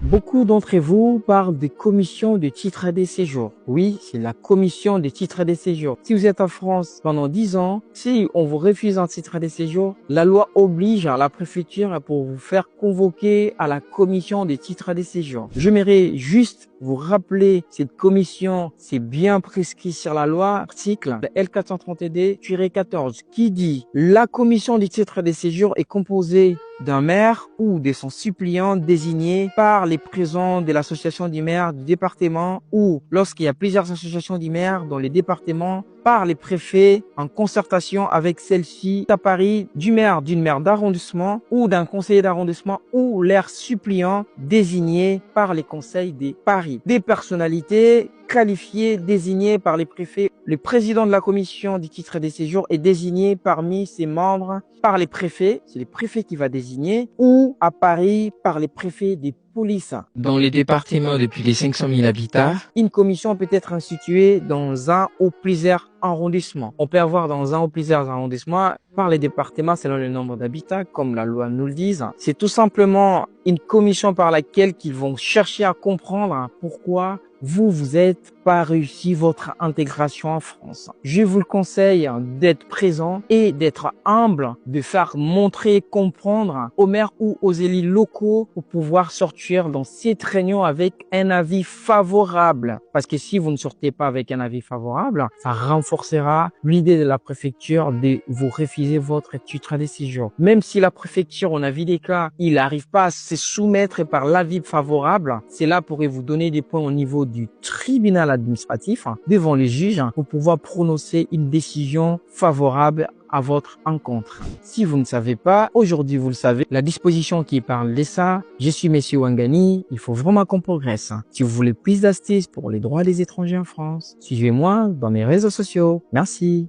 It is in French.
Beaucoup d'entre vous parlent des commissions de titres de séjour. Oui, c'est la commission des titres de séjour. Si vous êtes en France pendant 10 ans, si on vous refuse un titre de séjour, la loi oblige la préfecture pour vous faire convoquer à la commission des titres de séjour. J'aimerais juste vous rappeler, cette commission, c'est bien prescrit sur la loi, article L432-14, qui dit: la commission des titres de séjour est composée d'un maire ou de son suppléant désigné par les présidents de l'association des maires du département, ou lorsqu'il y a plusieurs associations des maires dans les départements, par les préfets en concertation avec celle-ci, à Paris, du maire, d'une maire d'arrondissement ou d'un conseiller d'arrondissement ou leur suppléant désigné par les conseils de Paris. Des personnalités qualifiées désignées par les préfets. Le président de la commission du titre de séjour est désigné parmi ses membres par les préfets, c'est les préfets qui va désigner, ou à Paris par les préfets des polices. Dans les départements de plus de 500 000 habitants, une commission peut être instituée dans un ou plusieurs arrondissements. On peut avoir dans un ou plusieurs arrondissements par les départements selon le nombre d'habitants, comme la loi nous le dit. C'est tout simplement une commission par laquelle ils vont chercher à comprendre pourquoi vous êtes pas réussi votre intégration en France. Je vous le conseille d'être présent et d'être humble, de faire montrer, comprendre aux maires ou aux élus locaux pour pouvoir sortir dans cette réunion avec un avis favorable. Parce que si vous ne sortez pas avec un avis favorable, ça renforcera l'idée de la préfecture de vous refuser votre titre de séjour. Même si la préfecture, on a vu des cas, il n'arrive pas à se soumettre par l'avis favorable, cela pourrait vous donner des points au niveau du tribunal administratif devant les juges pour pouvoir prononcer une décision favorable à votre encontre. Si vous ne savez pas, aujourd'hui vous le savez, la disposition qui parle de ça, je suis Monsieur Wangani, il faut vraiment qu'on progresse. Si vous voulez plus d'astuces pour les droits des étrangers en France, suivez-moi dans mes réseaux sociaux. Merci.